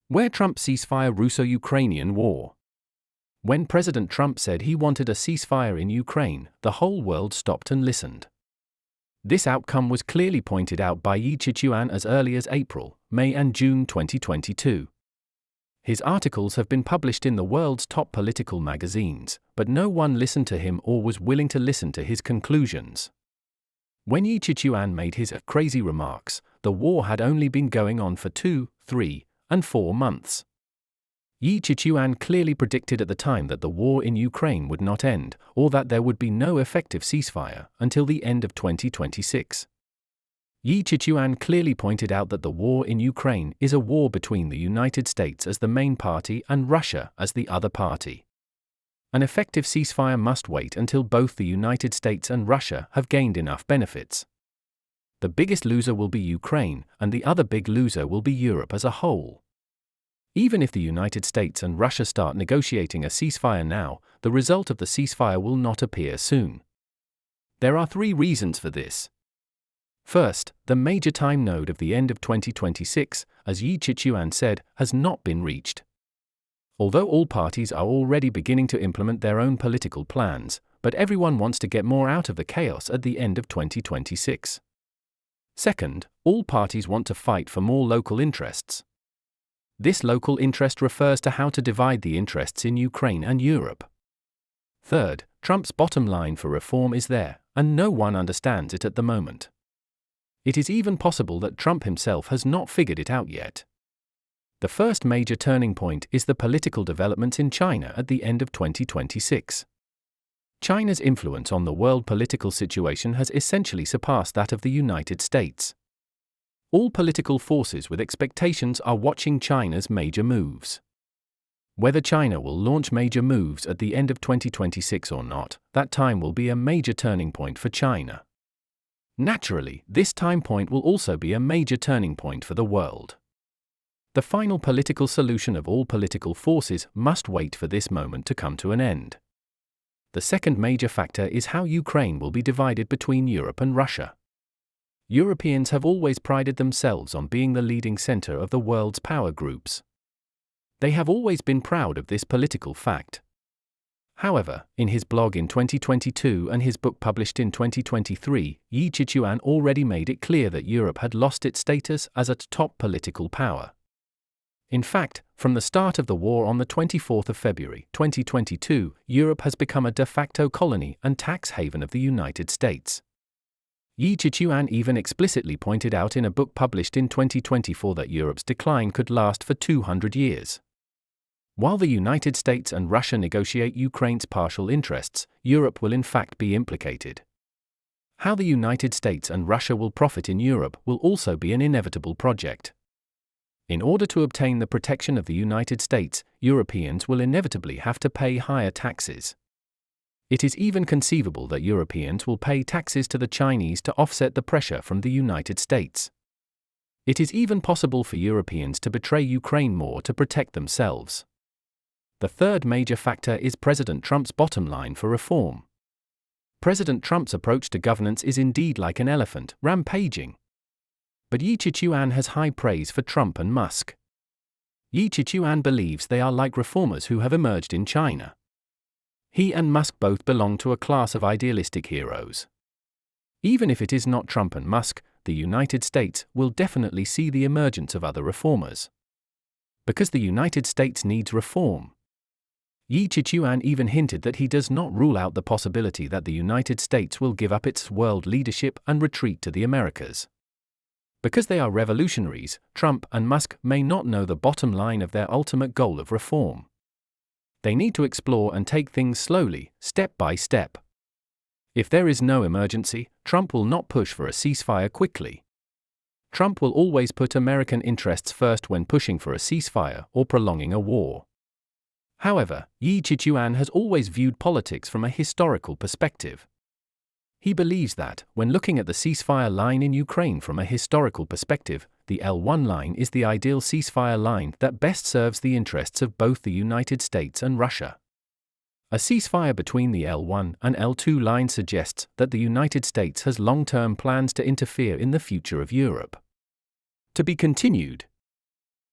Where Trump ceasefire Russo-Ukrainian War. When President Trump said he wanted a ceasefire in Ukraine, the whole world stopped and listened. This outcome was clearly pointed out by Ye Qiquan as early as April, May and June 2022. His articles have been published in the world's top political magazines, but no one listened to him or was willing to listen to his conclusions. When Ye Qiquan made his crazy remarks, the war had only been going on for 2, 3, and 4 months. Ye Qiquan clearly predicted at the time that the war in Ukraine would not end, or that there would be no effective ceasefire, until the end of 2026. Ye Qiquan clearly pointed out that the war in Ukraine is a war between the United States as the main party and Russia as the other party. An effective ceasefire must wait until both the United States and Russia have gained enough benefits. The biggest loser will be Ukraine, and the other big loser will be Europe as a whole. Even if the United States and Russia start negotiating a ceasefire now, the result of the ceasefire will not appear soon. There are 3 reasons for this. First, the major time node of the end of 2026, as Ye Qiquan said, has not been reached. Although all parties are already beginning to implement their own political plans, but everyone wants to get more out of the chaos at the end of 2026. Second, all parties want to fight for more local interests. This local interest refers to how to divide the interests in Ukraine and Europe. Third, Trump's bottom line for reform is there, and no one understands it at the moment. It is even possible that Trump himself has not figured it out yet. The first major turning point is the political developments in China at the end of 2026. China's influence on the world political situation has essentially surpassed that of the United States. All political forces with expectations are watching China's major moves. Whether China will launch major moves at the end of 2026 or not, that time will be a major turning point for China. Naturally, this time point will also be a major turning point for the world. The final political solution of all political forces must wait for this moment to come to an end. The second major factor is how Ukraine will be divided between Europe and Russia. Europeans have always prided themselves on being the leading center of the world's power groups. They have always been proud of this political fact. However, in his blog in 2022 and his book published in 2023, Ye Qiquan already made it clear that Europe had lost its status as a top political power. In fact, from the start of the war on the 24th of February 2022, Europe has become a de facto colony and tax haven of the United States. Ye Qiquan even explicitly pointed out in a book published in 2024 that Europe's decline could last for 200 years. While the United States and Russia negotiate Ukraine's partial interests, Europe will in fact be implicated. How the United States and Russia will profit in Europe will also be an inevitable project. In order to obtain the protection of the United States, Europeans will inevitably have to pay higher taxes. It is even conceivable that Europeans will pay taxes to the Chinese to offset the pressure from the United States. It is even possible for Europeans to betray Ukraine more to protect themselves. The third major factor is President Trump's bottom line for reform. President Trump's approach to governance is indeed like an elephant, rampaging. But Ye Qiquan has high praise for Trump and Musk. Ye Qiquan believes they are like reformers who have emerged in China. He and Musk both belong to a class of idealistic heroes. Even if it is not Trump and Musk, the United States will definitely see the emergence of other reformers. Because the United States needs reform. Ye Qiquan even hinted that he does not rule out the possibility that the United States will give up its world leadership and retreat to the Americas. Because they are revolutionaries, Trump and Musk may not know the bottom line of their ultimate goal of reform. They need to explore and take things slowly, step by step. If there is no emergency, Trump will not push for a ceasefire quickly. Trump will always put American interests first when pushing for a ceasefire or prolonging a war. However, Ye Qiquan has always viewed politics from a historical perspective. He believes that, when looking at the ceasefire line in Ukraine from a historical perspective, the L1 line is the ideal ceasefire line that best serves the interests of both the United States and Russia. A ceasefire between the L1 and L2 lines suggests that the United States has long-term plans to interfere in the future of Europe. To be continued.